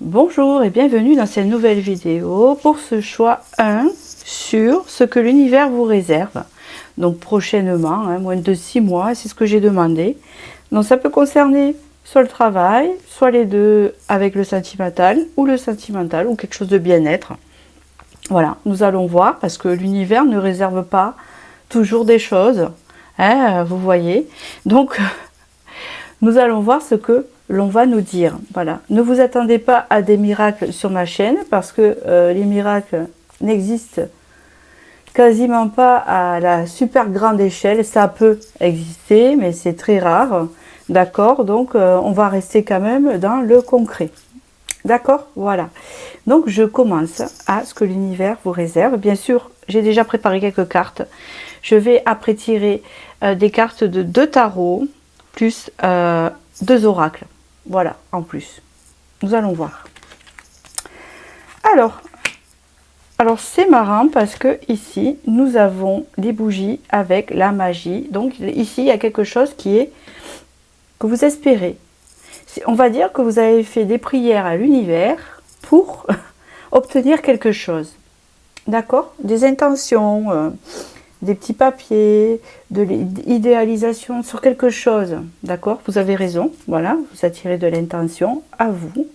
Bonjour et bienvenue dans cette nouvelle vidéo pour ce choix 1 sur ce que l'univers vous réserve. Donc prochainement, moins de 6 mois, c'est ce que j'ai demandé. Donc ça peut concerner soit le travail, soit les deux avec le sentimental ou quelque chose de bien-être. Voilà, nous allons voir parce que l'univers ne réserve pas toujours des choses, vous voyez. Donc nous allons voir ce que l'on va nous dire. Voilà. Ne vous attendez pas à des miracles sur ma chaîne parce que les miracles n'existent quasiment pas à la super grande échelle. Ça peut exister, mais c'est très rare. D'accord? Donc, on va rester quand même dans le concret. D'accord? Voilà. Donc, je commence à ce que l'univers vous réserve. Bien sûr, j'ai déjà préparé quelques cartes. Je vais après tirer des cartes de 2 tarots plus 2 oracles. Voilà, en plus. Nous allons voir. Alors c'est marrant parce que ici, nous avons des bougies avec la magie. Donc ici, il y a quelque chose qui est que vous espérez. On va dire que vous avez fait des prières à l'univers pour obtenir quelque chose. D'accord? Des intentions, des petits papiers, de l'idéalisation sur quelque chose. D'accord? Vous avez raison. Voilà, vous attirez de l'intention à vous.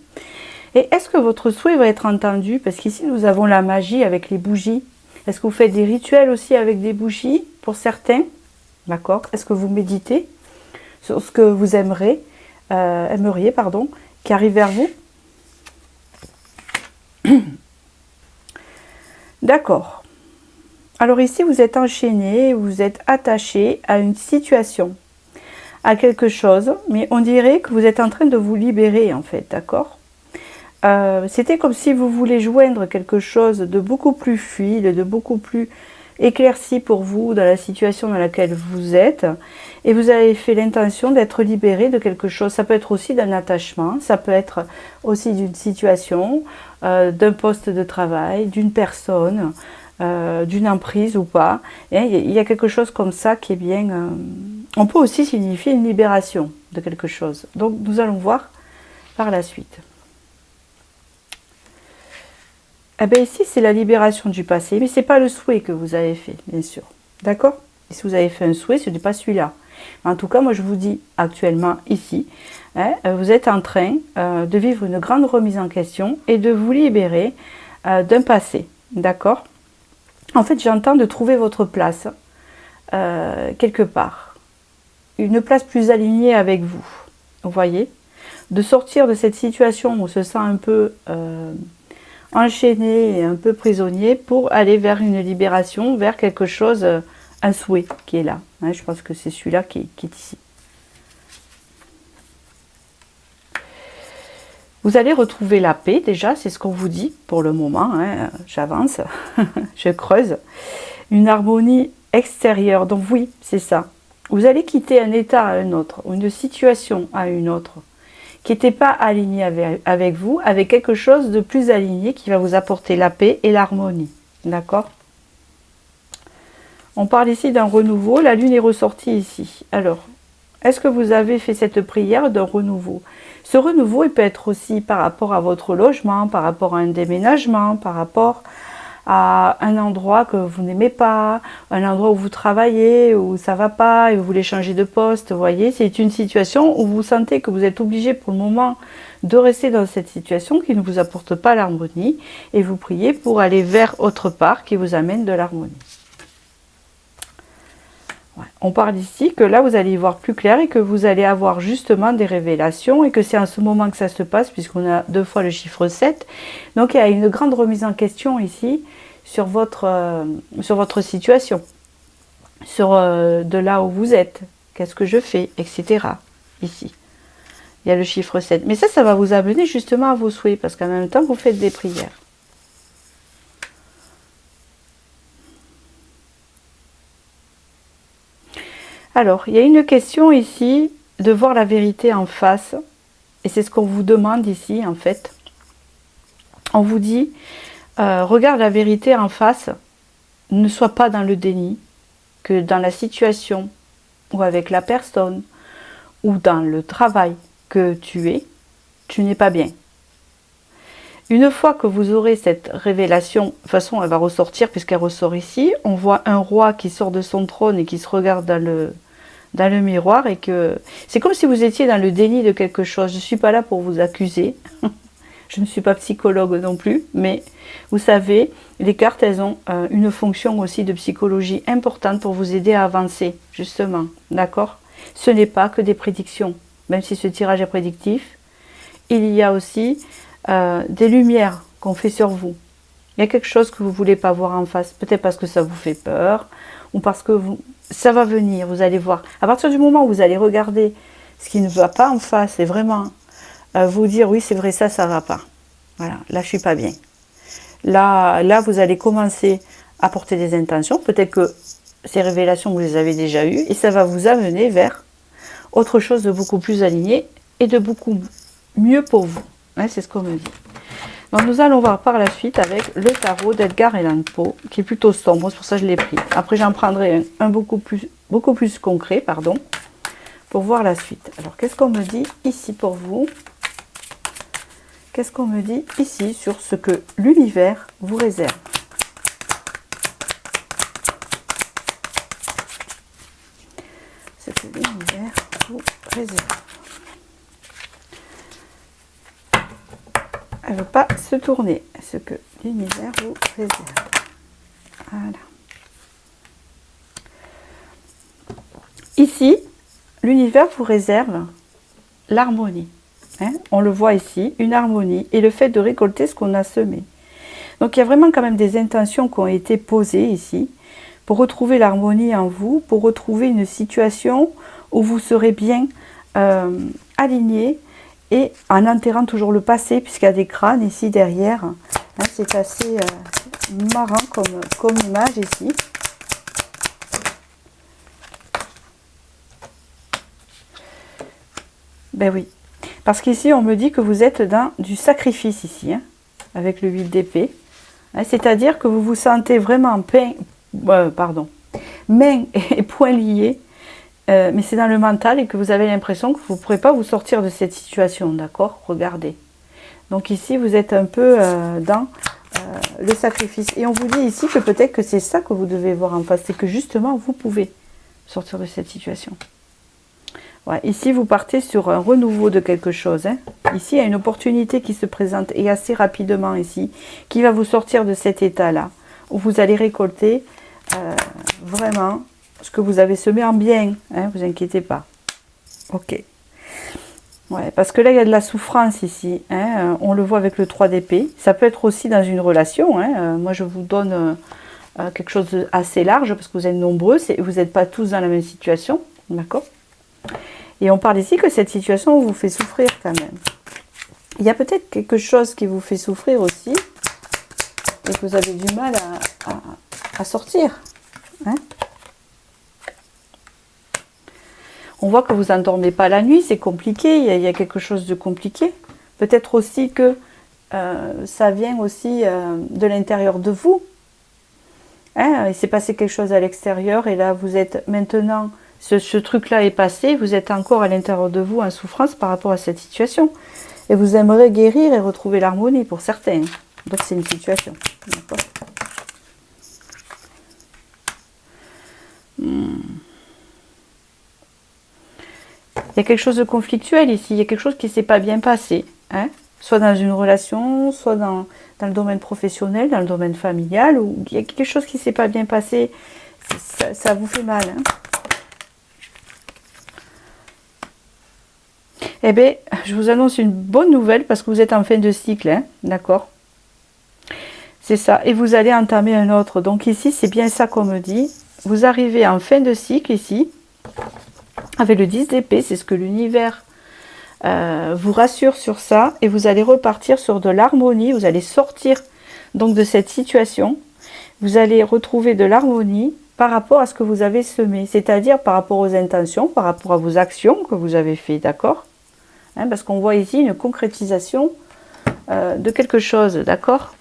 Et est-ce que votre souhait va être entendu? Parce qu'ici, nous avons la magie avec les bougies. Est-ce que vous faites des rituels aussi avec des bougies pour certains? D'accord? Est-ce que vous méditez sur ce que vous aimeriez, qui arrive vers vous? D'accord. Alors ici, vous êtes enchaîné, vous êtes attaché à une situation, à quelque chose, mais on dirait que vous êtes en train de vous libérer en fait, d'accord? C'était comme si vous voulez joindre quelque chose de beaucoup plus fluide, de beaucoup plus éclairci pour vous dans la situation dans laquelle vous êtes, et vous avez fait l'intention d'être libéré de quelque chose. Ça peut être aussi d'un attachement, ça peut être aussi d'une situation, d'un poste de travail, d'une personne, d'une emprise ou pas. Et il y a quelque chose comme ça qui est bien... on peut aussi signifier une libération de quelque chose. Donc nous allons voir par la suite. Eh bien ici, c'est la libération du passé, mais ce n'est pas le souhait que vous avez fait, bien sûr. D'accord? Et si vous avez fait un souhait, ce n'est pas celui-là. En tout cas, moi, je vous dis actuellement, ici, vous êtes en train de vivre une grande remise en question et de vous libérer d'un passé. D'accord? En fait, j'entends de trouver votre place quelque part. Une place plus alignée avec vous. Vous voyez? De sortir de cette situation où on se sent un peu... enchaîné et un peu prisonnier pour aller vers une libération, vers quelque chose, un souhait qui est là. Je pense que c'est celui-là qui est ici. Vous allez retrouver la paix déjà, c'est ce qu'on vous dit pour le moment. J'avance, je creuse. Une harmonie extérieure, donc oui, c'est ça. Vous allez quitter un état à un autre, ou une situation à une autre, qui n'était pas aligné avec vous, avec quelque chose de plus aligné qui va vous apporter la paix et l'harmonie. D'accord? On parle ici d'un renouveau, la lune est ressortie ici. Alors, est-ce que vous avez fait cette prière d'un renouveau? Ce renouveau, il peut être aussi par rapport à votre logement, par rapport à un déménagement, par rapport à un endroit que vous n'aimez pas, un endroit où vous travaillez, où ça va pas, et vous voulez changer de poste, vous voyez, c'est une situation où vous sentez que vous êtes obligé pour le moment de rester dans cette situation qui ne vous apporte pas l'harmonie, et vous priez pour aller vers autre part qui vous amène de l'harmonie. Ouais. On parle ici que là vous allez y voir plus clair et que vous allez avoir justement des révélations et que c'est en ce moment que ça se passe puisqu'on a 2 fois le chiffre 7. Donc il y a une grande remise en question ici sur votre situation, sur de là où vous êtes, qu'est-ce que je fais, etc. Ici, il y a le chiffre 7. Mais ça va vous amener justement à vos souhaits parce qu'en même temps vous faites des prières. Alors, il y a une question ici de voir la vérité en face. Et c'est ce qu'on vous demande ici, en fait. On vous dit, regarde la vérité en face. Ne sois pas dans le déni. Que dans la situation ou avec la personne ou dans le travail que tu es, tu n'es pas bien. Une fois que vous aurez cette révélation, de toute façon elle va ressortir puisqu'elle ressort ici, on voit un roi qui sort de son trône et qui se regarde dans le miroir et que c'est comme si vous étiez dans le déni de quelque chose. Je ne suis pas là pour vous accuser, je ne suis pas psychologue non plus, mais vous savez, les cartes elles ont une fonction aussi de psychologie importante pour vous aider à avancer, justement, d'accord? Ce n'est pas que des prédictions, même si ce tirage est prédictif, il y a aussi des lumières qu'on fait sur vous. Il y a quelque chose que vous ne voulez pas voir en face, peut-être parce que ça vous fait peur, ou parce que ça va venir, vous allez voir. À partir du moment où vous allez regarder ce qui ne va pas en face, et vraiment vous dire, oui c'est vrai, ça ne va pas. Voilà, là je ne suis pas bien. Là, vous allez commencer à porter des intentions, peut-être que ces révélations, vous les avez déjà eues, et ça va vous amener vers autre chose de beaucoup plus aligné, et de beaucoup mieux pour vous. Hein, c'est ce qu'on me dit. Donc nous allons voir par la suite avec le tarot d'Edgar Allan Poe, qui est plutôt sombre, c'est pour ça que je l'ai pris. Après j'en prendrai un beaucoup plus concret, pardon, pour voir la suite. Alors qu'est-ce qu'on me dit ici pour vous? Qu'est-ce qu'on me dit ici sur ce que l'univers vous réserve? Ce que l'univers vous réserve. Elle ne veut pas se tourner. Ce que l'univers vous réserve. Voilà. Ici, l'univers vous réserve l'harmonie. Hein, on le voit ici, une harmonie et le fait de récolter ce qu'on a semé. Donc il y a vraiment quand même des intentions qui ont été posées ici pour retrouver l'harmonie en vous, pour retrouver une situation où vous serez bien aligné et en enterrant toujours le passé puisqu'il y a des crânes ici derrière. Hein, c'est assez marrant comme image ici. Ben oui. Parce qu'ici, on me dit que vous êtes dans du sacrifice ici, hein, avec le 8 d'épée. Hein, c'est-à-dire que vous vous sentez vraiment main et poings liés, mais c'est dans le mental et que vous avez l'impression que vous ne pourrez pas vous sortir de cette situation, d'accord? Regardez. Donc ici, vous êtes un peu dans le sacrifice. Et on vous dit ici que peut-être que c'est ça que vous devez voir en face, c'est que justement, vous pouvez sortir de cette situation. Ouais, ici, vous partez sur un renouveau de quelque chose. Hein. Ici, il y a une opportunité qui se présente et assez rapidement ici, qui va vous sortir de cet état-là, où vous allez récolter vraiment ce que vous avez semé en bien. Hein, vous inquiétez pas. Ok. Ouais, parce que là, il y a de la souffrance ici. Hein, on le voit avec le 3 d'épée. Ça peut être aussi dans une relation. Hein. Moi, je vous donne quelque chose d'assez large, parce que vous êtes nombreux. Vous n'êtes pas tous dans la même situation. D'accord ? Et on parle ici que cette situation vous fait souffrir quand même. Il y a peut-être quelque chose qui vous fait souffrir aussi et que vous avez du mal à sortir. Hein? On voit que vous n'endormez pas la nuit, c'est compliqué, il y a quelque chose de compliqué. Peut-être aussi que ça vient aussi de l'intérieur de vous. Hein? Il s'est passé quelque chose à l'extérieur et là vous êtes maintenant... Ce truc-là est passé, vous êtes encore à l'intérieur de vous en souffrance par rapport à cette situation. Et vous aimeriez guérir et retrouver l'harmonie pour certains. Donc c'est une situation. Il y a quelque chose de conflictuel ici, il y a quelque chose qui ne s'est pas bien passé. Hein, soit dans une relation, soit dans le domaine professionnel, dans le domaine familial, ou il y a quelque chose qui ne s'est pas bien passé, ça vous fait mal. Hein. Eh bien, je vous annonce une bonne nouvelle parce que vous êtes en fin de cycle, hein, d'accord? C'est ça, et vous allez entamer un autre. Donc ici, c'est bien ça qu'on me dit. Vous arrivez en fin de cycle ici, avec le 10 d'épée, c'est ce que l'univers vous rassure sur ça, et vous allez repartir sur de l'harmonie, vous allez sortir donc de cette situation, vous allez retrouver de l'harmonie par rapport à ce que vous avez semé, c'est-à-dire par rapport aux intentions, par rapport à vos actions que vous avez fait, d'accord? Hein, parce qu'on voit ici une concrétisation de quelque chose, d'accord?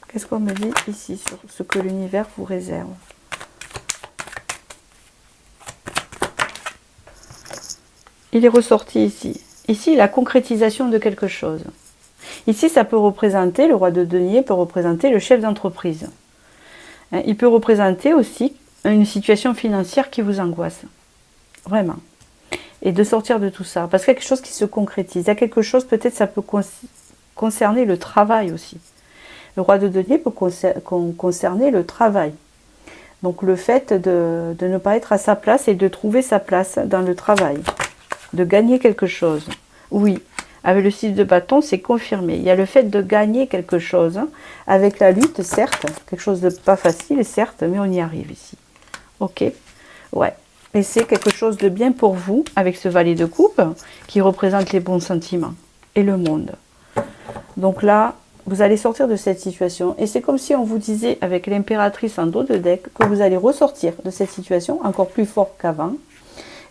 Qu'est-ce qu'on me dit ici sur ce que l'univers vous réserve? il est ressorti ici. Ici, la concrétisation de quelque chose. Ici, ça peut représenter, le roi de denier peut représenter le chef d'entreprise. Il peut représenter aussi une situation financière qui vous angoisse. Vraiment. Et de sortir de tout ça. Parce qu'il y a quelque chose qui se concrétise. Il y a quelque chose, peut-être ça peut concerner le travail aussi. Le roi de denier peut concerner le travail. Donc le fait de ne pas être à sa place et de trouver sa place dans le travail. De gagner quelque chose. Oui, avec le 6 de bâton, c'est confirmé. Il y a le fait de gagner quelque chose. Avec la lutte, certes. Quelque chose de pas facile, certes, mais on y arrive ici. Ok? Ouais. Et c'est quelque chose de bien pour vous, avec ce valet de coupe, qui représente les bons sentiments et le monde. Donc là, vous allez sortir de cette situation. Et c'est comme si on vous disait, avec l'impératrice en dos de deck, que vous allez ressortir de cette situation encore plus fort qu'avant.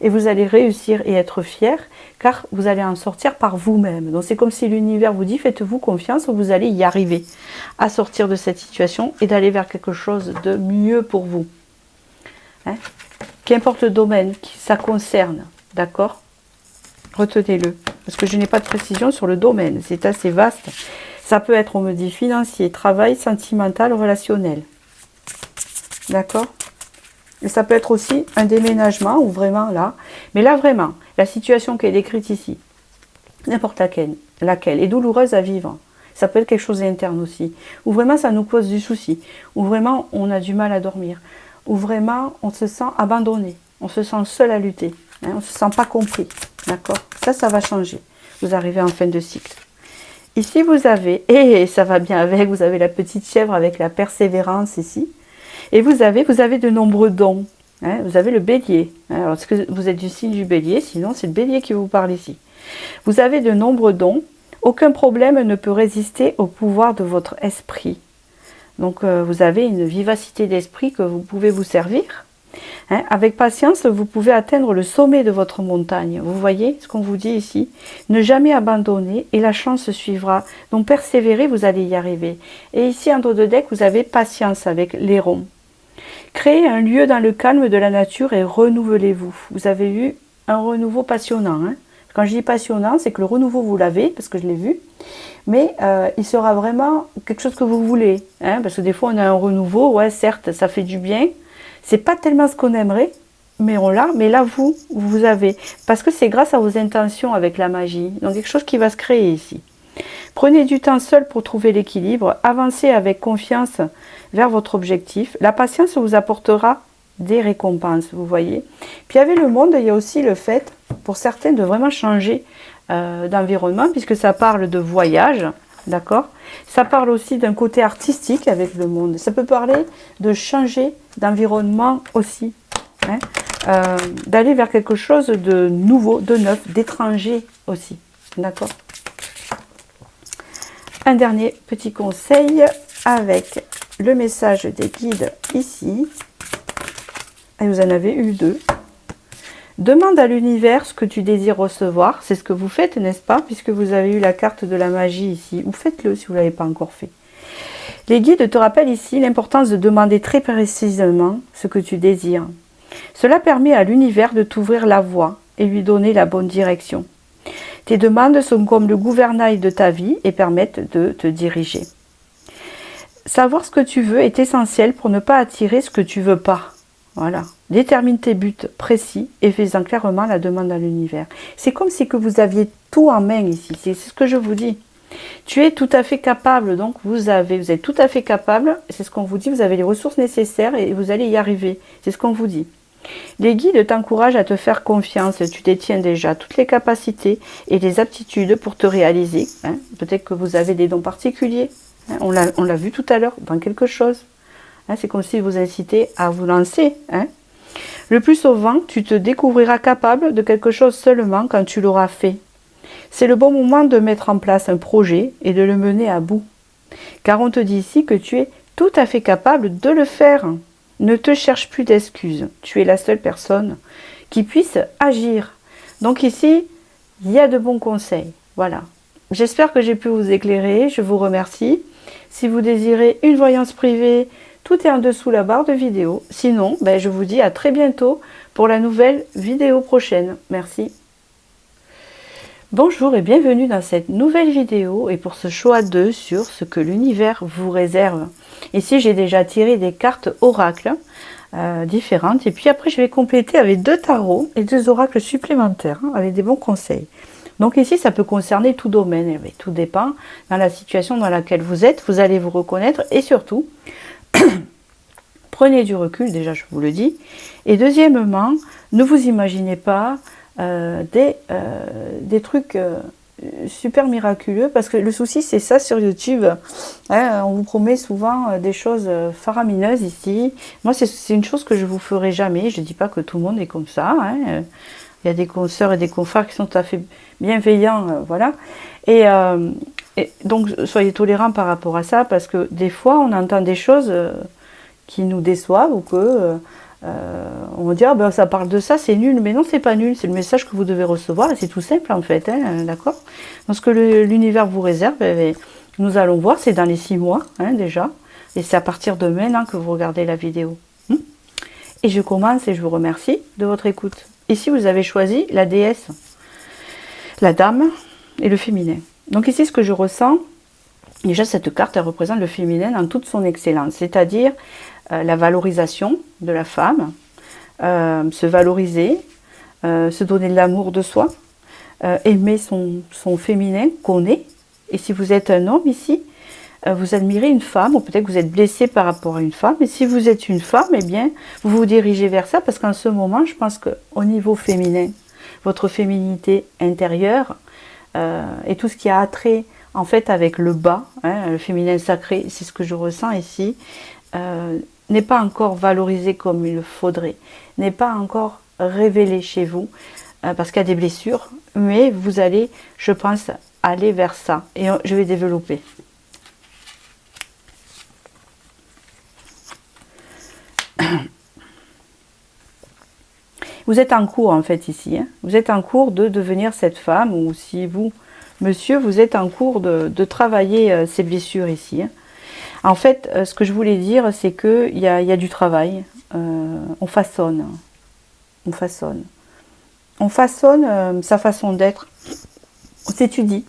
Et vous allez réussir et être fier, car vous allez en sortir par vous-même. Donc c'est comme si l'univers vous dit, faites-vous confiance, vous allez y arriver à sortir de cette situation et d'aller vers quelque chose de mieux pour vous. Hein? Qu'importe le domaine qui ça concerne, d'accord? Retenez-le, parce que je n'ai pas de précision sur le domaine, c'est assez vaste. Ça peut être, on me dit, financier, travail, sentimental, relationnel. D'accord? Et ça peut être aussi un déménagement, ou vraiment là. Mais là, vraiment, la situation qui est décrite ici, n'importe laquelle, est douloureuse à vivre. Ça peut être quelque chose d'interne aussi. Ou vraiment, ça nous cause du souci. Ou vraiment, on a du mal à dormir. Ou vraiment, on se sent abandonné. On se sent seul à lutter. Hein, on ne se sent pas compris. D'accord? Ça va changer. Vous arrivez en fin de cycle. Ici, vous avez, et ça va bien avec, vous avez la petite chèvre avec la persévérance ici. Et vous avez de nombreux dons. Hein, vous avez le bélier. Hein, alors, est-ce que vous êtes du signe du bélier? Sinon, c'est le bélier qui vous parle ici. Vous avez de nombreux dons. Aucun problème ne peut résister au pouvoir de votre esprit. Donc, vous avez une vivacité d'esprit que vous pouvez vous servir. Hein, avec patience, vous pouvez atteindre le sommet de votre montagne. Vous voyez ce qu'on vous dit ici? Ne jamais abandonner et la chance suivra. Donc, persévérez, vous allez y arriver. Et ici, en dos de deck, vous avez patience avec l'airon. Créez un lieu dans le calme de la nature et renouvelez-vous. Vous avez eu un renouveau passionnant. Hein. Quand je dis passionnant, c'est que le renouveau, vous l'avez, parce que je l'ai vu. Mais il sera vraiment quelque chose que vous voulez. Hein, parce que des fois, on a un renouveau. Ouais, certes, ça fait du bien. C'est pas tellement ce qu'on aimerait, mais on l'a. Mais là, vous avez. Parce que c'est grâce à vos intentions avec la magie. Donc, quelque chose qui va se créer ici. Prenez du temps seul pour trouver l'équilibre. Avancez avec confiance vers votre objectif. La patience vous apportera des récompenses, vous voyez. Puis avec le monde, il y a aussi le fait, pour certains, de vraiment changer d'environnement, puisque ça parle de voyage, d'accord? Ça parle aussi d'un côté artistique avec le monde. Ça peut parler de changer d'environnement aussi, hein? D'aller vers quelque chose de nouveau, de neuf, d'étranger aussi, d'accord? Un dernier petit conseil avec le message des guides ici. Et vous en avez eu 2. Demande à l'univers ce que tu désires recevoir. C'est ce que vous faites, n'est-ce pas? Puisque vous avez eu la carte de la magie ici. Ou faites-le si vous ne l'avez pas encore fait. Les guides te rappellent ici l'importance de demander très précisément ce que tu désires. Cela permet à l'univers de t'ouvrir la voie et lui donner la bonne direction. Tes demandes sont comme le gouvernail de ta vie et permettent de te diriger. Savoir ce que tu veux est essentiel pour ne pas attirer ce que tu veux pas. Voilà. Détermine tes buts précis et fais-en clairement la demande à l'univers. C'est comme si que vous aviez tout en main ici. C'est ce que je vous dis. Tu es tout à fait capable. Donc vous êtes tout à fait capable. C'est ce qu'on vous dit. Vous avez les ressources nécessaires et vous allez y arriver. C'est ce qu'on vous dit. Les guides t'encouragent à te faire confiance. Tu détiens déjà toutes les capacités et les aptitudes pour te réaliser. Hein. Peut-être que vous avez des dons particuliers. Hein. On l'a vu tout à l'heure dans quelque chose. Hein. C'est comme si vous incitez à vous lancer. Hein. Le plus souvent, tu te découvriras capable de quelque chose seulement quand tu l'auras fait. C'est le bon moment de mettre en place un projet et de le mener à bout. Car on te dit ici que tu es tout à fait capable de le faire. Ne te cherche plus d'excuses. Tu es la seule personne qui puisse agir. Donc ici, il y a de bons conseils. Voilà. J'espère que j'ai pu vous éclairer. Je vous remercie. Si vous désirez une voyance privée, tout est en dessous la barre de vidéo. Sinon, je vous dis à très bientôt pour la nouvelle vidéo prochaine. Merci. Bonjour et bienvenue dans cette nouvelle vidéo et pour ce choix 2 sur ce que l'univers vous réserve. Ici j'ai déjà tiré des cartes oracles différentes et puis après je vais compléter avec 2 tarots et 2 oracles supplémentaires avec des bons conseils. Donc ici ça peut concerner tout domaine, mais tout dépend dans la situation dans laquelle vous êtes, vous allez vous reconnaître et surtout prenez du recul, déjà je vous le dis, et deuxièmement ne vous imaginez pas des trucs super miraculeux, parce que le souci c'est ça sur YouTube, hein, on vous promet souvent des choses faramineuses ici. Moi c'est une chose que je vous ferai jamais, je dis pas que tout le monde est comme ça, hein. Il y a des consoeurs et des confrères qui sont tout à fait bienveillants, voilà, et donc soyez tolérants par rapport à ça, parce que des fois on entend des choses qui nous déçoivent ou que on va dire, ben, ça parle de ça, c'est nul. Mais non, c'est pas nul, c'est le message que vous devez recevoir et c'est tout simple en fait, hein, d'accord. Donc ce que l'univers vous réserve, nous allons voir, c'est dans les 6 mois hein, déjà. Et c'est à partir de maintenant que vous regardez la vidéo. Et je commence et je vous remercie de votre écoute. Ici, vous avez choisi la déesse, la dame et le féminin. Donc ici, ce que je ressens, déjà cette carte, elle représente le féminin dans toute son excellence, c'est-à-dire la valorisation de la femme, se valoriser, se donner de l'amour de soi, aimer son féminin qu'on est. Et si vous êtes un homme ici, vous admirez une femme, ou peut-être que vous êtes blessé par rapport à une femme. Et si vous êtes une femme, eh bien, vous vous dirigez vers ça, parce qu'en ce moment, je pense qu'au niveau féminin, votre féminité intérieure, et tout ce qui a attrait en fait avec le bas, hein, le féminin sacré, c'est ce que je ressens ici, n'est pas encore valorisé comme il le faudrait, n'est pas encore révélé chez vous, parce qu'il y a des blessures, mais vous allez, je pense, aller vers ça, et je vais développer. Vous êtes en cours en fait ici, hein. Vous êtes en cours de devenir cette femme, ou si vous, monsieur, vous êtes en cours de travailler ces blessures ici, hein. En fait, ce que je voulais dire, c'est qu'il y a du travail. On façonne. On façonne. On façonne sa façon d'être. On s'étudie.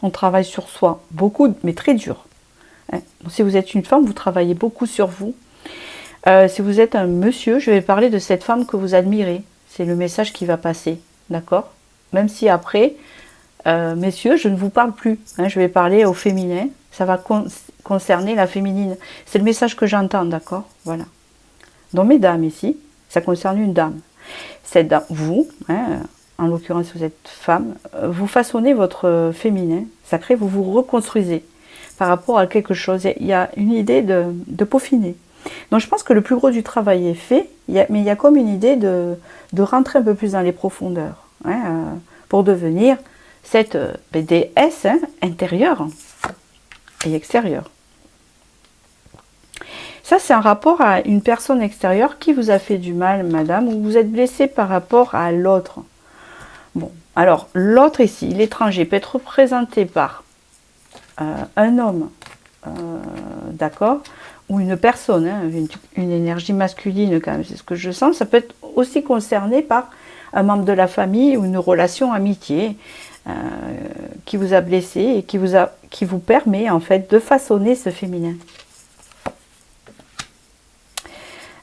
On travaille sur soi. Beaucoup, mais très dur. Hein. Donc, si vous êtes une femme, vous travaillez beaucoup sur vous. Si vous êtes un monsieur, je vais parler de cette femme que vous admirez. C'est le message qui va passer. D'accord? Même si après, messieurs, je ne vous parle plus. Hein, je vais parler au féminin. Ça va concerner la féminine. C'est le message que j'entends, d'accord? Voilà. Donc, mesdames, ici, ça concerne une dame. Cette dame, vous, hein, en l'occurrence, vous êtes femme, vous façonnez votre féminin sacré, vous vous reconstruisez par rapport à quelque chose. Il y a une idée de peaufiner. Donc, je pense que le plus gros du travail est fait, mais il y a comme une idée de rentrer un peu plus dans les profondeurs, hein, pour devenir cette déesse hein, intérieure et extérieure. Ça, c'est un rapport à une personne extérieure qui vous a fait du mal, madame, ou vous êtes blessé par rapport à l'autre. Bon, alors, l'autre ici, l'étranger, peut être représenté par un homme, d'accord, ou une personne, hein, une énergie masculine, quand même, c'est ce que je sens. Ça peut être aussi concerné par un membre de la famille ou une relation amitié qui vous a blessé et qui vous permet, en fait, de façonner ce féminin.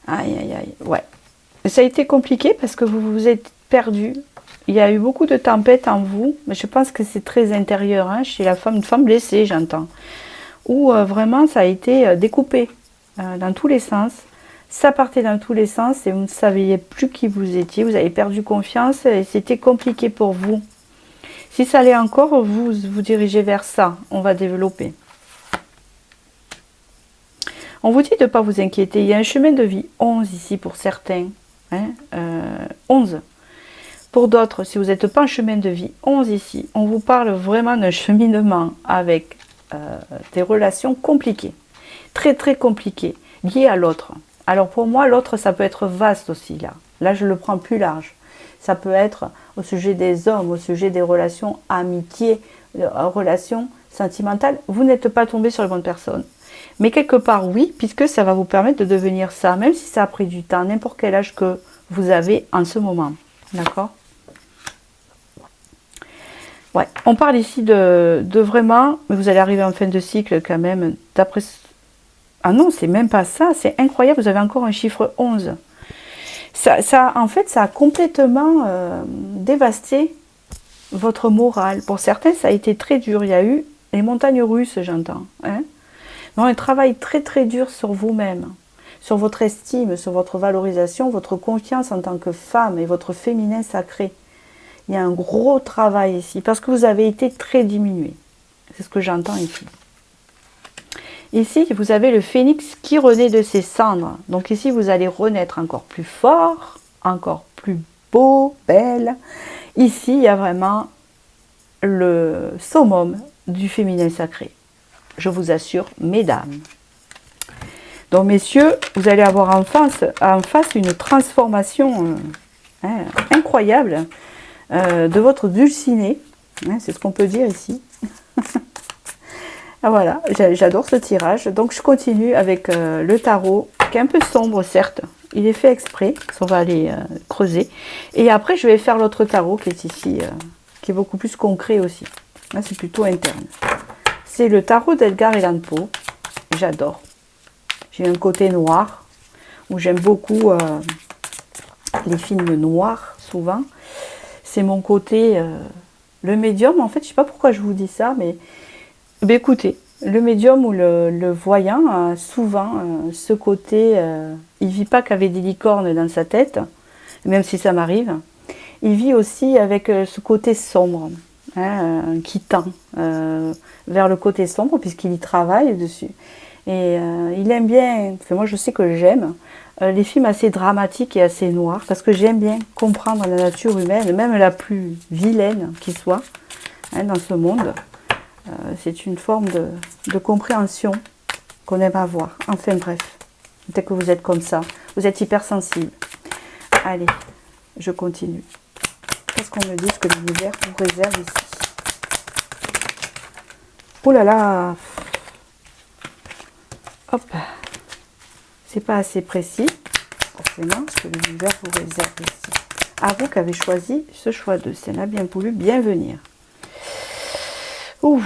Aïe, aïe, aïe, ouais. Ça a été compliqué parce que vous vous êtes perdu. Il y a eu beaucoup de tempêtes en vous, mais je pense que c'est très intérieur, hein, chez la femme, une femme blessée, j'entends. Où vraiment ça a été découpé dans tous les sens. Ça partait dans tous les sens et vous ne saviez plus qui vous étiez. Vous avez perdu confiance et c'était compliqué pour vous. Si ça allait encore, vous vous dirigez vers ça. On va développer. On vous dit de ne pas vous inquiéter. Il y a un chemin de vie 11 ici pour certains. Hein, 11. Pour d'autres, si vous n'êtes pas en chemin de vie 11 ici, on vous parle vraiment d'un cheminement avec des relations compliquées. Très très compliquées, liées à l'autre. Alors pour moi, l'autre, ça peut être vaste aussi là. Là, je le prends plus large. Ça peut être au sujet des hommes, au sujet des relations amitié, relations sentimentales. Vous n'êtes pas tombé sur les bonnes personnes. Mais quelque part, oui, puisque ça va vous permettre de devenir ça, même si ça a pris du temps, n'importe quel âge que vous avez en ce moment. D'accord? Ouais, on parle ici de vraiment, mais vous allez arriver en fin de cycle quand même, d'après... Ah non, c'est même pas ça, c'est incroyable, vous avez encore un chiffre 11. En fait, ça a complètement dévasté votre morale. Pour certains, ça a été très dur, il y a eu les montagnes russes, j'entends. Hein, non, un travail très très dur sur vous-même, sur votre estime, sur votre valorisation, votre confiance en tant que femme et votre féminin sacré. Il y a un gros travail ici, parce que vous avez été très diminué. C'est ce que j'entends ici. Ici, vous avez le phénix qui renaît de ses cendres. Donc ici, vous allez renaître encore plus fort, encore plus beau, belle. Ici, il y a vraiment le summum du féminin sacré. Je vous assure, mesdames. Donc, messieurs, vous allez avoir en face une transformation incroyable de votre dulcinée. Hein, c'est ce qu'on peut dire ici. Ah, voilà, j'adore ce tirage. Donc, je continue avec le tarot, qui est un peu sombre, certes. Il est fait exprès, on va aller creuser. Et après, je vais faire l'autre tarot qui est ici, qui est beaucoup plus concret aussi. Là, c'est plutôt interne. C'est le tarot d'Edgar Allan Poe. J'adore. J'ai un côté noir, où j'aime beaucoup les films noirs, souvent. C'est mon côté... le médium, en fait, je ne sais pas pourquoi je vous dis ça, mais écoutez, le médium ou le voyant a souvent ce côté... il ne vit pas qu'avec des licornes dans sa tête, même si ça m'arrive. Il vit aussi avec ce côté sombre, hein, qui tend vers le côté sombre, puisqu'il y travaille dessus. Et il aime bien, enfin, moi je sais que j'aime, les films assez dramatiques et assez noirs, parce que j'aime bien comprendre la nature humaine, même la plus vilaine qui soit, hein, dans ce monde. C'est une forme de compréhension qu'on aime avoir. Enfin bref, peut-être que vous êtes comme ça, vous êtes hypersensible. Allez, je continue. Qu'est-ce qu'on me dit, ce que l'univers vous réserve ici? Oh là là! Hop! C'est pas assez précis, forcément, ce que l'univers vous réserve ici. À vous qui avez choisi ce choix 2, c'est là bien voulu, bien venir. Ouh.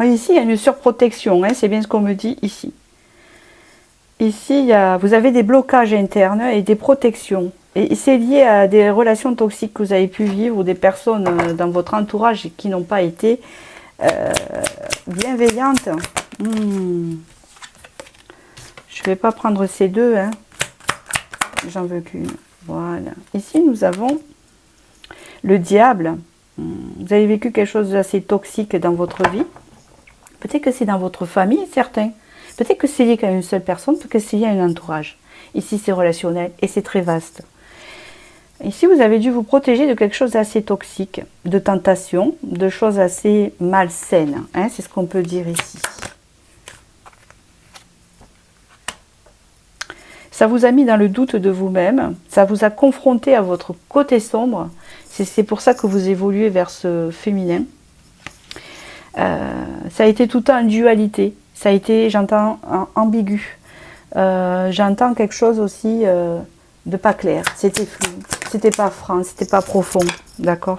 Ici, il y a une surprotection, hein, c'est bien ce qu'on me dit ici. Ici, vous avez des blocages internes et des protections. Et c'est lié à des relations toxiques que vous avez pu vivre ou des personnes dans votre entourage qui n'ont pas été bienveillantes. Je ne vais pas prendre ces deux, hein. J'en veux qu'une. Voilà. Ici, nous avons le diable. Vous avez vécu quelque chose d'assez toxique dans votre vie. Peut-être que c'est dans votre famille, certains. Peut-être que c'est lié qu'à une seule personne, peut-être que c'est lié à un entourage. Ici, c'est relationnel et c'est très vaste. Ici, vous avez dû vous protéger de quelque chose d'assez toxique, de tentation, de choses assez malsaines. Hein, c'est ce qu'on peut dire ici. Ça vous a mis dans le doute de vous-même, ça vous a confronté à votre côté sombre. C'est pour ça que vous évoluez vers ce féminin. Ça a été tout le temps en dualité. Ça a été, j'entends, ambigu. J'entends quelque chose aussi de pas clair. C'était flou, c'était pas franc, c'était pas profond. D'accord?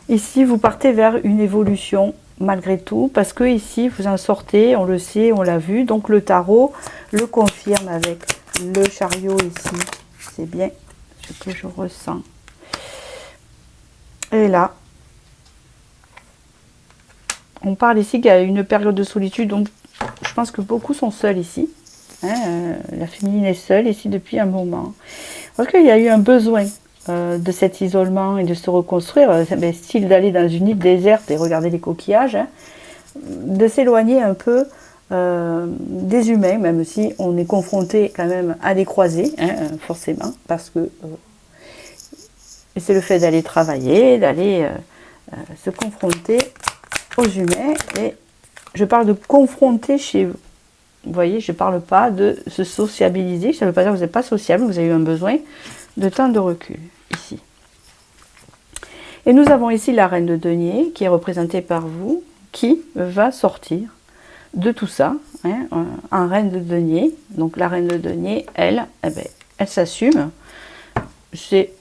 Ici, vous partez vers une évolution malgré tout, parce que ici, vous en sortez, on le sait, on l'a vu. Donc le tarot le confirme avec le chariot ici. C'est bien ce que je ressens. Et là, on parle ici qu'il y a une période de solitude, donc je pense que beaucoup sont seuls ici. Hein, la féminine est seule ici depuis un moment. Parce qu'il y a eu un besoin de cet isolement et de se reconstruire, style d'aller dans une île déserte et regarder les coquillages, hein, de s'éloigner un peu des humains, même si on est confronté quand même à des croisés, hein, forcément, parce que c'est le fait d'aller travailler, d'aller se confronter aux humains, et je parle de confronter chez vous. Vous voyez, je ne parle pas de se sociabiliser, ça ne veut pas dire que vous n'êtes pas sociable, vous avez eu un besoin de temps de recul, ici. Et nous avons ici la reine de denier, qui est représentée par vous, qui va sortir de tout ça, hein, en reine de denier. Donc la reine de denier, elle, elle s'assume. C'est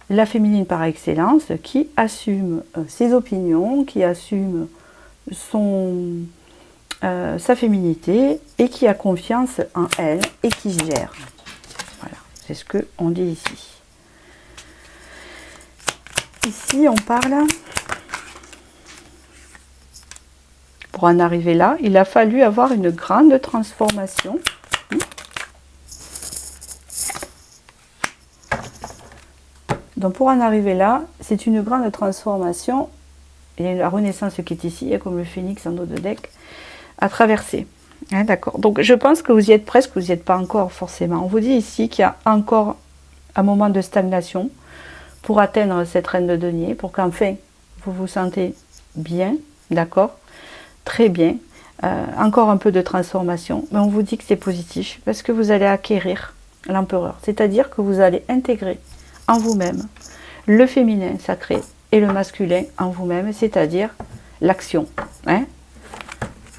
la féminine par excellence, qui assume ses opinions, qui assume sa féminité et qui a confiance en elle et qui gère. Voilà, c'est ce qu'on dit ici. Ici, on parle, pour en arriver là, il a fallu avoir une grande transformation. Donc pour en arriver là, c'est une grande transformation. Et la renaissance qui est ici, comme le phénix en dos de deck, à traverser. Hein, d'accord. Donc je pense que vous y êtes presque, vous n'y êtes pas encore forcément. On vous dit ici qu'il y a encore un moment de stagnation pour atteindre cette reine de denier, pour qu'enfin vous vous sentez bien, d'accord, très bien. Encore un peu de transformation, mais on vous dit que c'est positif parce que vous allez acquérir l'empereur, c'est-à-dire que vous allez intégrer en vous-même le féminin sacré et le masculin en vous-même, c'est-à-dire l'action. Hein,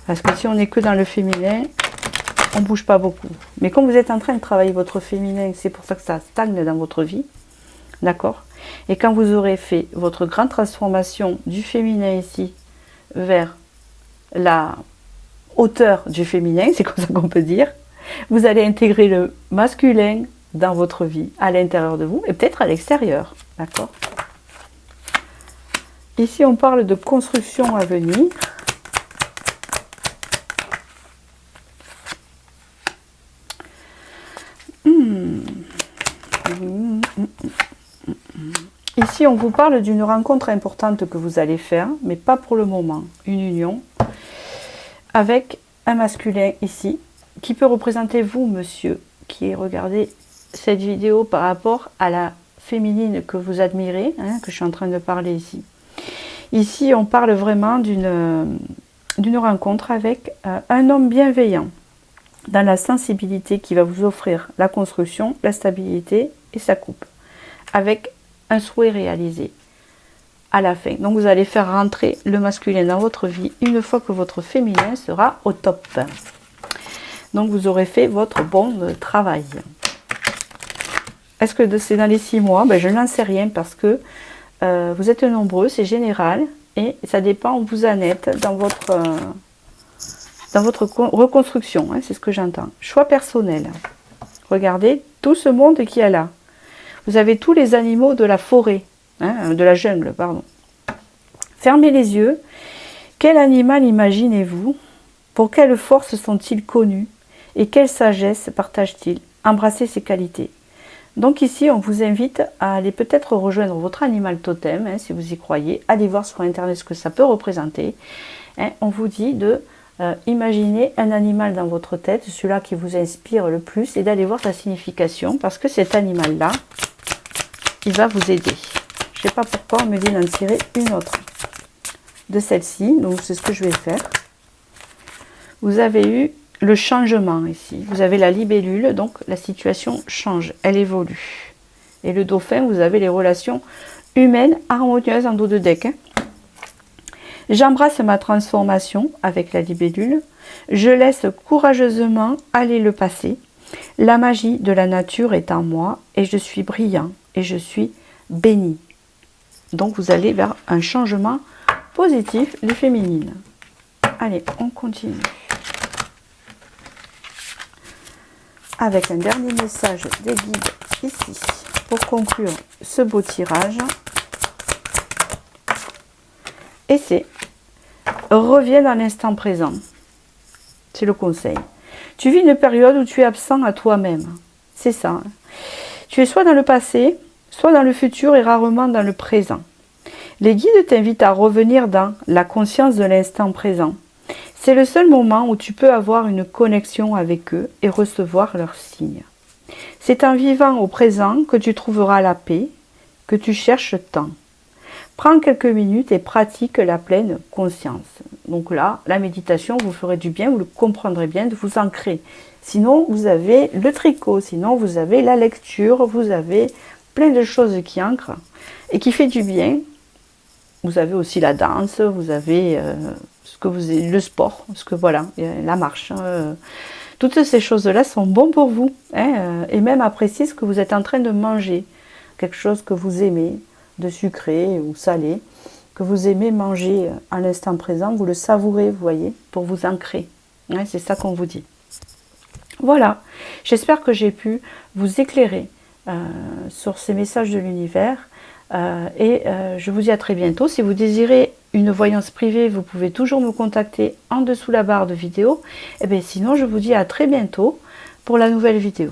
parce que si on n'est que dans le féminin, on ne bouge pas beaucoup. Mais comme vous êtes en train de travailler votre féminin, c'est pour ça que ça stagne dans votre vie. D'accord? Et quand vous aurez fait votre grande transformation du féminin ici vers la hauteur du féminin, c'est comme ça qu'on peut dire, vous allez intégrer le masculin dans votre vie, à l'intérieur de vous et peut-être à l'extérieur. D'accord? Ici, on parle de construction à venir. Ici, on vous parle d'une rencontre importante que vous allez faire, mais pas pour le moment. Une union avec un masculin ici, qui peut représenter vous, monsieur, qui regardez cette vidéo par rapport à la féminine que vous admirez, hein, que je suis en train de parler ici. Ici, on parle vraiment d'une rencontre avec un homme bienveillant, dans la sensibilité qui va vous offrir la construction, la stabilité et sa coupe, avec un souhait réalisé à la fin. Donc vous allez faire rentrer le masculin dans votre vie une fois que votre féminin sera au top. Donc vous aurez fait votre bon travail. Est-ce que c'est dans les 6 mois? Ben, je n'en sais rien parce que vous êtes nombreux, c'est général et ça dépend où vous en êtes dans votre reconstruction, hein, c'est ce que j'entends. Choix personnel. Regardez tout ce monde qui est là. Vous avez tous les animaux de la forêt, hein, de la jungle, pardon. Fermez les yeux. Quel animal imaginez-vous? Pour quelle force sont-ils connus? Et quelle sagesse partagent-ils? Embrassez ces qualités. Donc ici, on vous invite à aller peut-être rejoindre votre animal totem, hein, si vous y croyez. Allez voir sur Internet ce que ça peut représenter. Hein, on vous dit de imaginer un animal dans votre tête, celui-là qui vous inspire le plus, et d'aller voir sa signification, parce que cet animal-là, il va vous aider. Je ne sais pas pourquoi on me dit d'en tirer une autre de celle-ci, donc c'est ce que je vais faire. Vous avez eu le changement ici, vous avez la libellule, donc la situation change, elle évolue. Et le dauphin, vous avez les relations humaines harmonieuses en dos de deck. Hein. J'embrasse ma transformation avec la libellule, je laisse courageusement aller le passé. La magie de la nature est en moi et je suis brillant et je suis béni. Donc vous allez vers un changement positif, les féminines. Allez, on continue. Avec un dernier message des guides ici pour conclure ce beau tirage. Et c'est reviens dans l'instant présent. C'est le conseil. Tu vis une période où tu es absent à toi-même. C'est ça. Hein. Tu es soit dans le passé, soit dans le futur et rarement dans le présent. Les guides t'invitent à revenir dans la conscience de l'instant présent. C'est le seul moment où tu peux avoir une connexion avec eux et recevoir leurs signes. C'est en vivant au présent que tu trouveras la paix que tu cherches tant. Prends quelques minutes et pratique la pleine conscience. Donc là, la méditation vous ferait du bien, vous le comprendrez bien, de vous ancrer. Sinon, vous avez le tricot, sinon vous avez la lecture, vous avez plein de choses qui ancrent et qui fait du bien. Vous avez aussi la danse, vous avez le sport, parce que voilà, la marche. Toutes ces choses-là sont bonnes pour vous. Hein, et même apprécier ce que vous êtes en train de manger. quelque chose que vous aimez, de sucré ou salé, que vous aimez manger à l'instant présent, vous le savourez, vous voyez, pour vous ancrer. Ouais, c'est ça qu'on vous dit. Voilà, j'espère que j'ai pu vous éclairer sur ces messages de l'univers et je vous dis à très bientôt. Si vous désirez une voyance privée, vous pouvez toujours me contacter en dessous la barre de vidéo. Et bien sinon, je vous dis à très bientôt pour la nouvelle vidéo.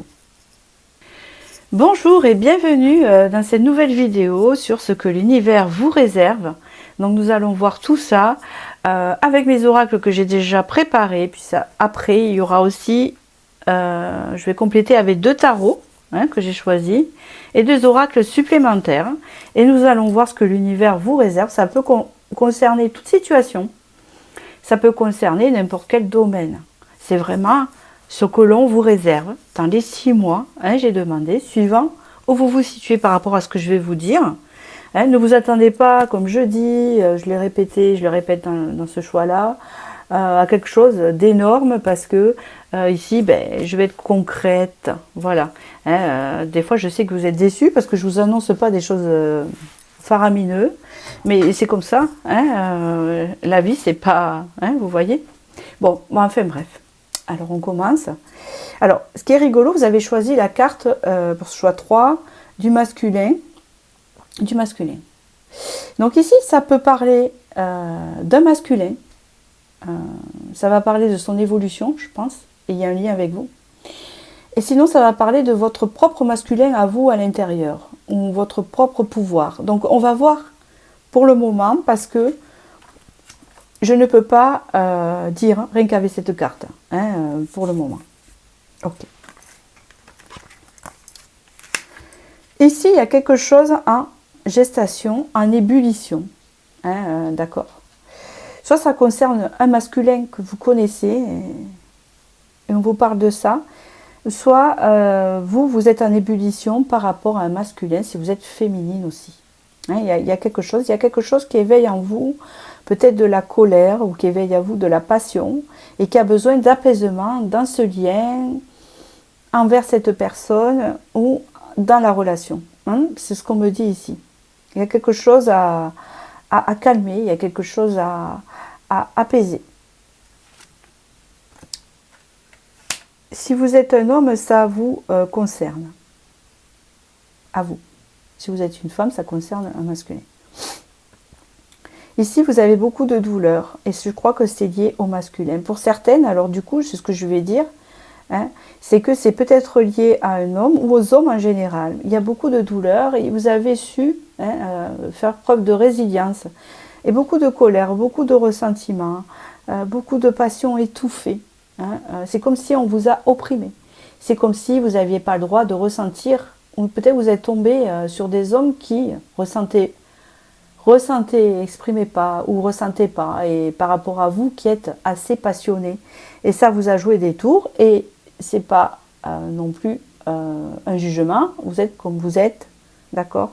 Bonjour et bienvenue dans cette nouvelle vidéo sur ce que l'univers vous réserve. Donc nous allons voir tout ça avec mes oracles que j'ai déjà préparés. Puis ça, après, il y aura aussi, je vais compléter avec 2 tarots que j'ai choisis et 2 oracles supplémentaires. Et nous allons voir ce que l'univers vous réserve. Ça peut concerner toute situation. Ça peut concerner n'importe quel domaine. C'est vraiment ce que l'on vous réserve dans les 6 mois, j'ai demandé, suivant où vous vous situez par rapport à ce que je vais vous dire. Ne vous attendez pas, comme je dis, je l'ai répété, je le répète dans ce choix-là, à quelque chose d'énorme parce que ici, je vais être concrète. Voilà. Des fois, je sais que vous êtes déçus parce que je ne vous annonce pas des choses faramineuses, mais c'est comme ça. La vie, c'est pas... vous voyez. Bon, enfin bref. Alors, on commence. Alors, ce qui est rigolo, vous avez choisi la carte pour ce choix 3 du masculin. Du masculin. Donc ici, ça peut parler d'un masculin. Ça va parler de son évolution, je pense. Et il y a un lien avec vous. Et sinon, ça va parler de votre propre masculin à vous à l'intérieur. Ou votre propre pouvoir. Donc, on va voir pour le moment parce que je ne peux pas dire rien qu'avec cette carte, pour le moment. Ok. Ici, il y a quelque chose en gestation, en ébullition. D'accord. Soit ça concerne un masculin que vous connaissez, et on vous parle de ça. Soit vous êtes en ébullition par rapport à un masculin, si vous êtes féminine aussi. Il y a quelque chose qui éveille en vous peut-être de la colère ou qui éveille à vous de la passion et qui a besoin d'apaisement dans ce lien envers cette personne ou dans la relation. C'est ce qu'on me dit ici. Il y a quelque chose à calmer, il y a quelque chose à apaiser. Si vous êtes un homme, ça vous concerne. À vous. Si vous êtes une femme, ça concerne un masculin. Ici, vous avez beaucoup de douleurs et je crois que c'est lié au masculin. Pour certaines, alors du coup, c'est ce que je vais dire, c'est que c'est peut-être lié à un homme ou aux hommes en général. Il y a beaucoup de douleurs et vous avez su faire preuve de résilience et beaucoup de colère, beaucoup de ressentiment, beaucoup de passion étouffée. C'est comme si on vous a opprimé. C'est comme si vous n'aviez pas le droit de ressentir, ou peut-être vous êtes tombé sur des hommes qui ressentaient, exprimaient pas ou ressentaient pas, et par rapport à vous qui êtes assez passionné. Et ça vous a joué des tours, et c'est pas non plus un jugement, vous êtes comme vous êtes, d'accord.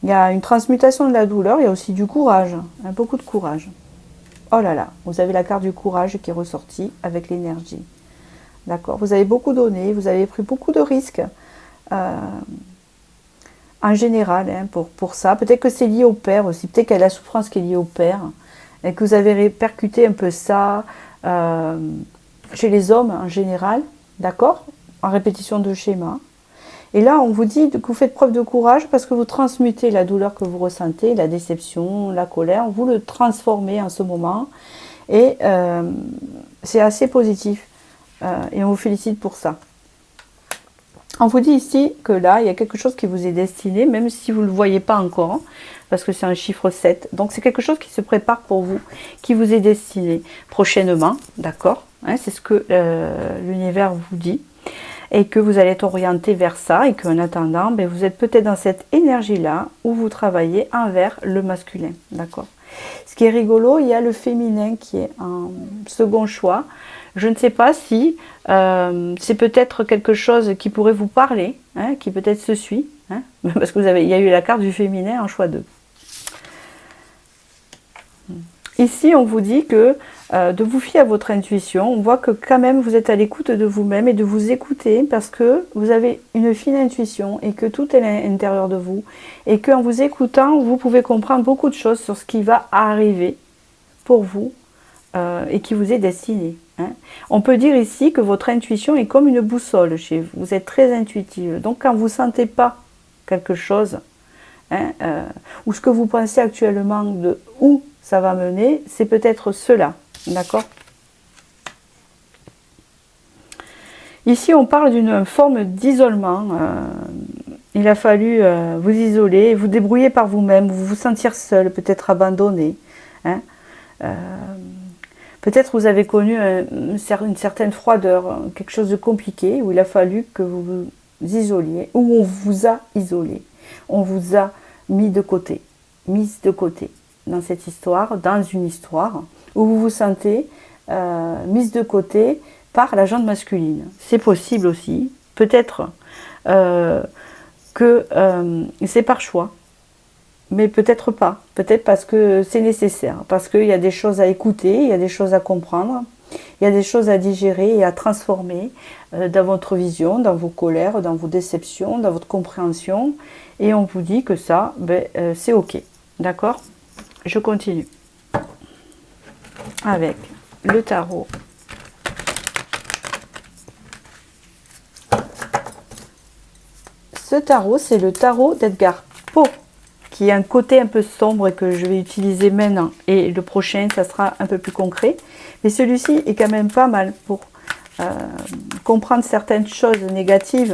Il y a une transmutation de la douleur, il y a aussi du courage, beaucoup de courage. Oh là là, vous avez la carte du courage qui est ressortie avec l'énergie. D'accord, vous avez beaucoup donné, vous avez pris beaucoup de risques en général pour ça. Peut-être que c'est lié au père aussi, peut-être qu'il y a la souffrance qui est liée au père et que vous avez répercuté un peu ça chez les hommes en général, d'accord, en répétition de schéma. Et là, on vous dit que vous faites preuve de courage parce que vous transmutez la douleur que vous ressentez, la déception, la colère, vous le transformez en ce moment. Et c'est assez positif. Et on vous félicite pour ça. On vous dit ici que là, il y a quelque chose qui vous est destiné, même si vous ne le voyez pas encore, parce que c'est un chiffre 7. Donc, c'est quelque chose qui se prépare pour vous, qui vous est destiné prochainement, d'accord, c'est ce que l'univers vous dit. Et que vous allez être orienté vers ça et qu'en attendant, vous êtes peut-être dans cette énergie-là où vous travaillez envers le masculin, d'accord. Ce qui est rigolo, il y a le féminin qui est en second choix. Je ne sais pas si c'est peut-être quelque chose qui pourrait vous parler, qui peut-être se suit, parce que il y a eu la carte du féminin en choix 2. ici, on vous dit que de vous fier à votre intuition. On voit que quand même, vous êtes à l'écoute de vous-même et de vous écouter parce que vous avez une fine intuition et que tout est à l'intérieur de vous. Et qu'en vous écoutant, vous pouvez comprendre beaucoup de choses sur ce qui va arriver pour vous et qui vous est destiné. Hein. On peut dire ici que votre intuition est comme une boussole chez vous. Vous êtes très intuitive. Donc, quand vous ne sentez pas quelque chose, hein, ou ce que vous pensez actuellement de où ça va mener, c'est peut-être cela. D'accord? Ici, on parle d'une forme d'isolement. Il a fallu vous isoler, vous débrouiller par vous-même, vous vous sentir seul, peut-être abandonné. Hein. Peut-être vous avez connu une certaine froideur, quelque chose de compliqué, où il a fallu que vous vous isoliez, où on vous a isolé. On vous a mis de côté, mise de côté dans cette histoire, dans une histoire, où vous vous sentez mise de côté par la jante masculine. C'est possible aussi. Peut-être que c'est par choix, mais peut-être pas. Peut-être parce que c'est nécessaire, parce qu'il y a des choses à écouter, il y a des choses à comprendre, il y a des choses à digérer et à transformer dans votre vision, dans vos colères, dans vos déceptions, dans votre compréhension. Et on vous dit que ça, c'est ok. D'accord? Je continue avec le tarot. Ce tarot, c'est le tarot d'Edgar Poe, qui a un côté un peu sombre et que je vais utiliser maintenant. Et le prochain, ça sera un peu plus concret. Mais celui-ci est quand même pas mal pour comprendre certaines choses négatives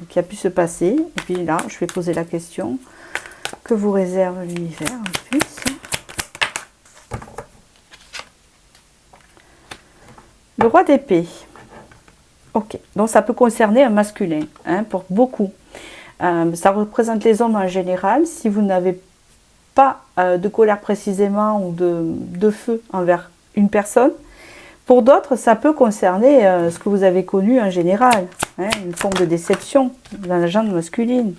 qui a pu se passer. Et puis là, je vais poser la question que vous réserve l'univers en plus. Le roi d'épée. Ok, donc ça peut concerner un masculin, hein, pour beaucoup. Ça représente les hommes en général. Si vous n'avez pas de colère précisément ou de feu envers une personne, pour d'autres, ça peut concerner ce que vous avez connu en général, hein, une forme de déception dans la jante masculine.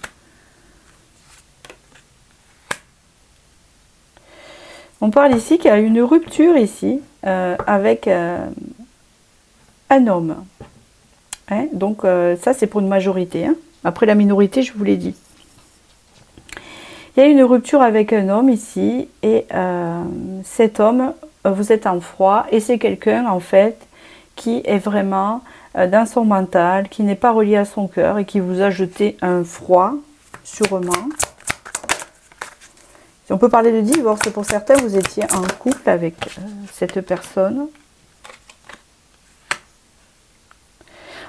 On parle ici qu'il y a une rupture ici avec un homme. Hein, donc ça c'est pour une majorité. Hein. Après la minorité, je vous l'ai dit. Il y a une rupture avec un homme ici et cet homme, vous êtes en froid et c'est quelqu'un en fait qui est vraiment dans son mental, qui n'est pas relié à son cœur et qui vous a jeté un froid sûrement. Si on peut parler de divorce, pour certains, vous étiez en couple avec cette personne.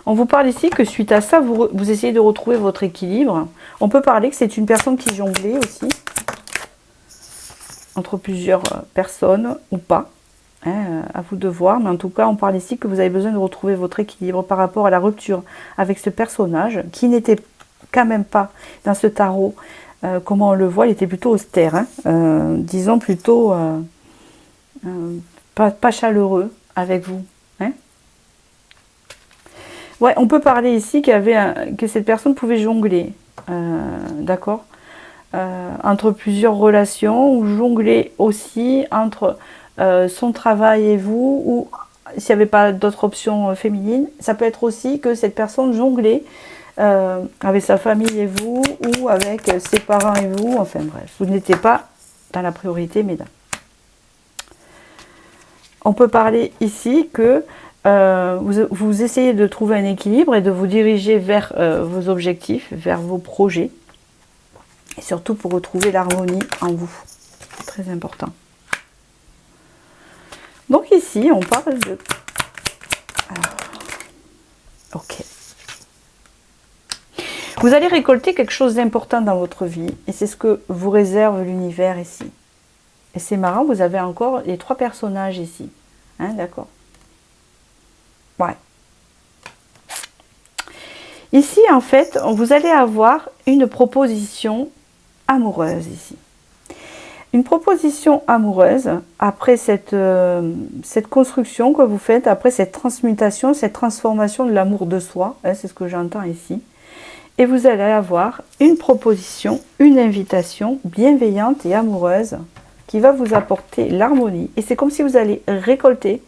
On vous parle ici que suite à ça, vous essayez de retrouver votre équilibre. On peut parler que c'est une personne qui jonglait aussi, entre plusieurs personnes ou pas. Hein, à vous de voir, mais en tout cas, on parle ici que vous avez besoin de retrouver votre équilibre par rapport à la rupture avec ce personnage qui n'était quand même pas dans ce tarot. Comment on le voit, il était plutôt austère, hein, disons plutôt pas chaleureux avec vous. Hein. Ouais, on peut parler ici que cette personne pouvait jongler, d'accord, entre plusieurs relations, ou jongler aussi entre son travail et vous, ou s'il n'y avait pas d'autres options féminines, ça peut être aussi que cette personne jonglait avec sa famille et vous, ou avec ses parents et vous, enfin bref, vous n'étiez pas dans la priorité, mesdames. On peut parler ici que vous essayez de trouver un équilibre et de vous diriger vers vos objectifs, vers vos projets, et surtout pour retrouver l'harmonie en vous. C'est très important. Donc ici, on parle de... Alors, ok. Vous allez récolter quelque chose d'important dans votre vie, et c'est ce que vous réserve l'univers ici. Et c'est marrant, vous avez encore les 3 personnages ici. Hein, d'accord? Ouais. Ici, en fait, vous allez avoir une proposition amoureuse ici. Une proposition amoureuse, après cette construction que vous faites, après cette transmutation, cette transformation de l'amour de soi, hein, c'est ce que j'entends ici. Et vous allez avoir une proposition, une invitation bienveillante et amoureuse qui va vous apporter l'harmonie. Et c'est comme si vous allez récolter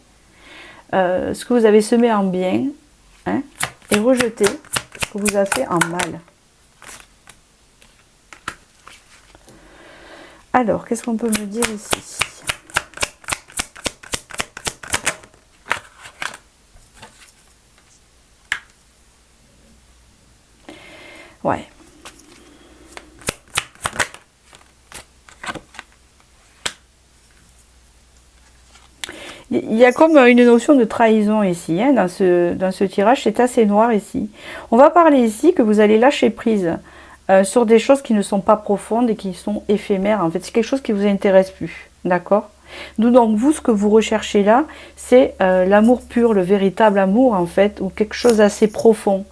ce que vous avez semé en bien, hein, et rejeter ce que vous a fait en mal. Alors, qu'est-ce qu'on peut me dire ici? Ouais. Il y a comme une notion de trahison ici, hein, dans ce tirage, c'est assez noir ici. On va parler ici que vous allez lâcher prise sur des choses qui ne sont pas profondes et qui sont éphémères. En fait, c'est quelque chose qui ne vous intéresse plus, d'accord? D'où donc vous, ce que vous recherchez là, c'est l'amour pur, le véritable amour en fait, ou quelque chose d'assez profond,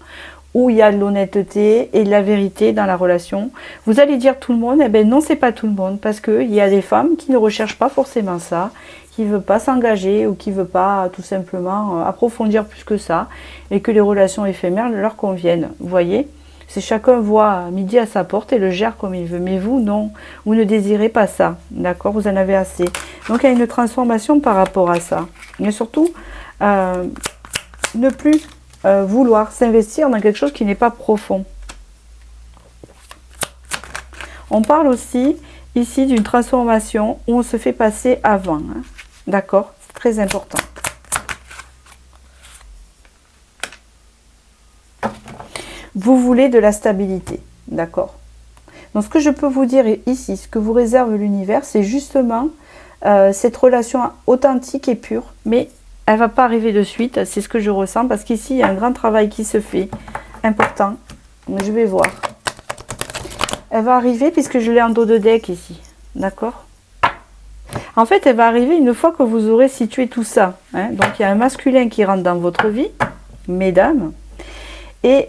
où il y a de l'honnêteté et de la vérité dans la relation. Vous allez dire tout le monde, eh bien non, c'est pas tout le monde, parce qu'il y a des femmes qui ne recherchent pas forcément ça, qui ne veut pas s'engager ou qui ne veut pas tout simplement approfondir plus que ça, et que les relations éphémères leur conviennent. Vous voyez, c'est chacun voit midi à sa porte et le gère comme il veut. Mais vous, non, vous ne désirez pas ça, d'accord? Vous en avez assez. Donc il y a une transformation par rapport à ça. Mais surtout, ne plus vouloir s'investir dans quelque chose qui n'est pas profond. On parle aussi ici d'une transformation où on se fait passer avant, hein. D'accord? C'est très important. Vous voulez de la stabilité, d'accord? Donc ce que je peux vous dire ici, ce que vous réserve l'univers, c'est justement cette relation authentique et pure, mais elle ne va pas arriver de suite, c'est ce que je ressens, parce qu'ici il y a un grand travail qui se fait, important. Je vais voir. Elle va arriver puisque je l'ai en dos de deck ici, d'accord? En fait, elle va arriver une fois que vous aurez situé tout ça, hein. Donc il y a un masculin qui rentre dans votre vie, mesdames, et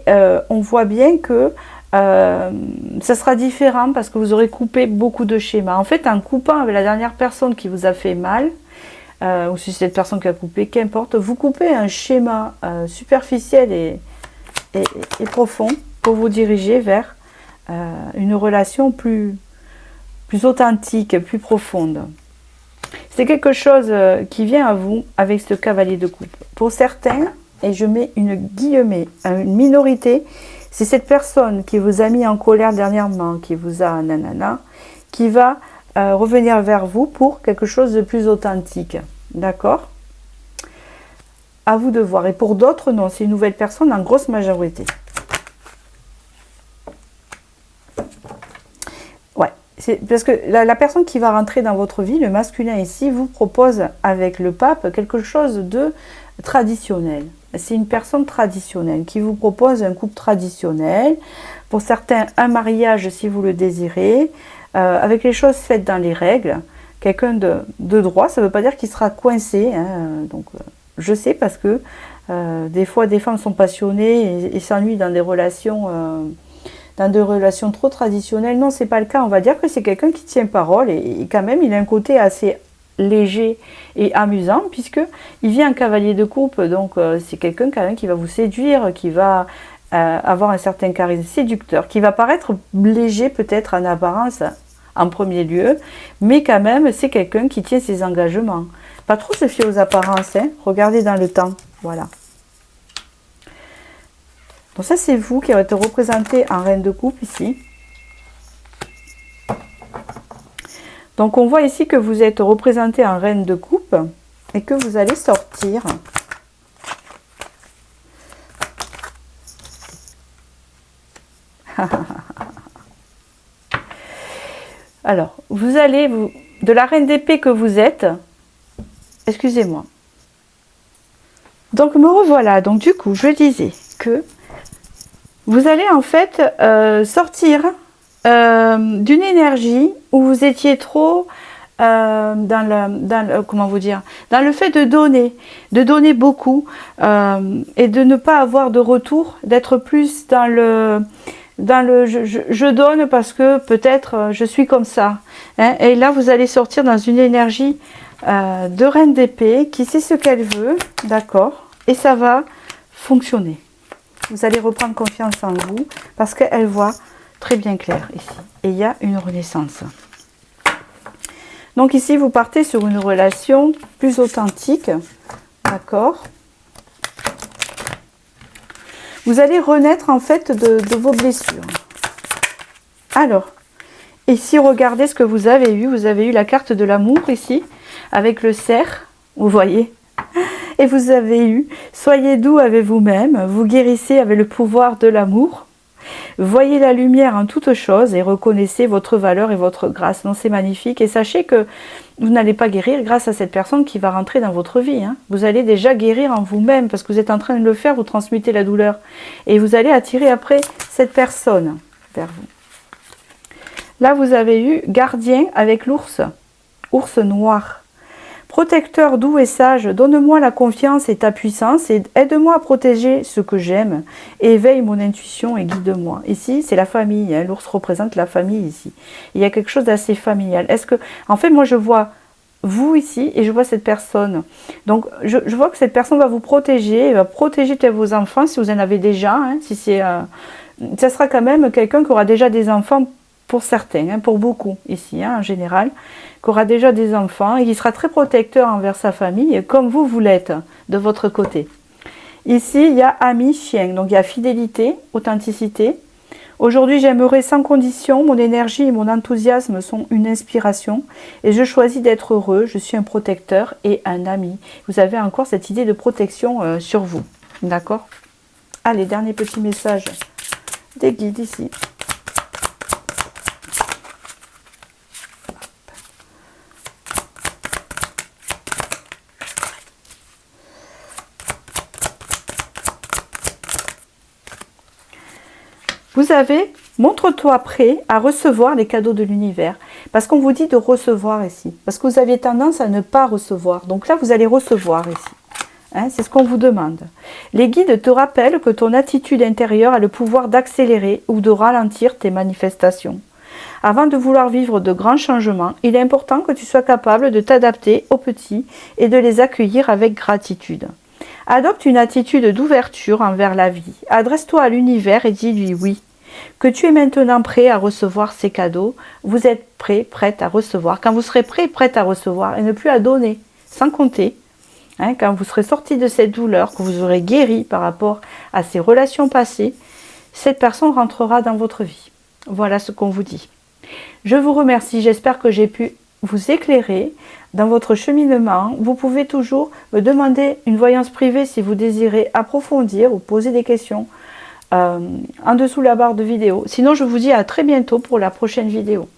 on voit bien que ça sera différent parce que vous aurez coupé beaucoup de schémas. En fait, en coupant avec la dernière personne qui vous a fait mal, ou si c'est cette personne qui a coupé, qu'importe, vous coupez un schéma superficiel et profond pour vous diriger vers une relation plus authentique, plus profonde. C'est quelque chose qui vient à vous avec ce cavalier de coupe. Pour certains, et je mets une guillemets, une minorité, c'est cette personne qui vous a mis en colère dernièrement, qui vous a nanana, qui va revenir vers vous pour quelque chose de plus authentique. D'accord? À vous de voir. Et pour d'autres, non, c'est une nouvelle personne en grosse majorité. Ouais, c'est parce que la personne qui va rentrer dans votre vie, le masculin ici, vous propose avec le pape quelque chose de traditionnel. C'est une personne traditionnelle qui vous propose un couple traditionnel. Pour certains, un mariage si vous le désirez, avec les choses faites dans les règles. Quelqu'un de droit, ça ne veut pas dire qu'il sera coincé. Hein, donc, je sais parce que des fois, des femmes sont passionnées et s'ennuient dans des relations trop traditionnelles. Non, c'est pas le cas. On va dire que c'est quelqu'un qui tient parole et quand même, il a un côté assez léger et amusant puisque il vient en cavalier de coupe. Donc, c'est quelqu'un quand même qui va vous séduire, qui va avoir un certain charisme séducteur, qui va paraître léger peut-être en apparence en premier lieu, mais quand même, c'est quelqu'un qui tient ses engagements. Pas trop se fier aux apparences, hein. Regardez dans le temps, voilà. Donc ça, c'est vous qui êtes représenté en reine de coupe ici. Donc on voit ici que vous êtes représenté en reine de coupe et que vous allez sortir alors, vous allez, de la reine d'épée que vous êtes, excusez-moi. Donc, me revoilà. Donc, du coup, je disais que vous allez en fait sortir d'une énergie où vous étiez trop comment vous dire, dans le fait de donner beaucoup et de ne pas avoir de retour, d'être plus dans le je donne parce que peut-être je suis comme ça, hein, et là vous allez sortir dans une énergie de reine d'épée qui sait ce qu'elle veut, d'accord, et ça va fonctionner. Vous allez reprendre confiance en vous parce qu'elle voit très bien clair ici, et il y a une renaissance. Donc ici, vous partez sur une relation plus authentique. D'accord? Vous allez renaître en fait de vos blessures. Alors, ici, regardez ce que vous avez eu. Vous avez eu la carte de l'amour ici, avec le cerf, vous voyez. Et vous avez eu, soyez doux avec vous-même, vous guérissez avec le pouvoir de l'amour. Voyez la lumière en toutes choses et reconnaissez votre valeur et votre grâce. Non, c'est magnifique. Et sachez que vous n'allez pas guérir grâce à cette personne qui va rentrer dans votre vie. Hein. Vous allez déjà guérir en vous-même parce que vous êtes en train de le faire, vous transmutez la douleur. Et vous allez attirer après cette personne vers vous. Là, vous avez eu gardien avec l'ours, ours noir. Protecteur doux et sage, donne-moi la confiance et ta puissance et aide-moi à protéger ce que j'aime. Éveille mon intuition et guide-moi. Ici, c'est la famille. Hein, l'ours représente la famille ici. Il y a quelque chose d'assez familial. Est-ce que, en fait, moi, je vois vous ici et je vois cette personne. Donc, je vois que cette personne va vous protéger, va protéger peut-être vos enfants si vous en avez déjà. Hein, si c'est, ça sera quand même quelqu'un qui aura déjà des enfants pour certains, hein, pour beaucoup ici, hein, en général, qui aura déjà des enfants et qui sera très protecteur envers sa famille, comme vous l'êtes de votre côté. Ici, il y a ami, chien, donc il y a fidélité, authenticité. Aujourd'hui, j'aimerais sans condition, mon énergie et mon enthousiasme sont une inspiration et je choisis d'être heureux, je suis un protecteur et un ami. Vous avez encore cette idée de protection sur vous, d'accord? Allez, dernier petit message des guides ici. Vous avez, montre-toi prêt à recevoir les cadeaux de l'univers. Parce qu'on vous dit de recevoir ici. Parce que vous aviez tendance à ne pas recevoir. Donc là, vous allez recevoir ici. Hein, c'est ce qu'on vous demande. Les guides te rappellent que ton attitude intérieure a le pouvoir d'accélérer ou de ralentir tes manifestations. Avant de vouloir vivre de grands changements, il est important que tu sois capable de t'adapter aux petits et de les accueillir avec gratitude. Adopte une attitude d'ouverture envers la vie. Adresse-toi à l'univers et dis-lui oui. Que tu es maintenant prêt à recevoir ces cadeaux. Vous êtes prêt, prête à recevoir. Quand vous serez prêt, prête à recevoir et ne plus à donner, sans compter. Hein, quand vous serez sorti de cette douleur, que vous aurez guéri par rapport à ces relations passées, cette personne rentrera dans votre vie. Voilà ce qu'on vous dit. Je vous remercie. J'espère que j'ai pu vous éclairer dans votre cheminement. Vous pouvez toujours me demander une voyance privée si vous désirez approfondir ou poser des questions en dessous la barre de vidéo. Sinon, je vous dis à très bientôt pour la prochaine vidéo.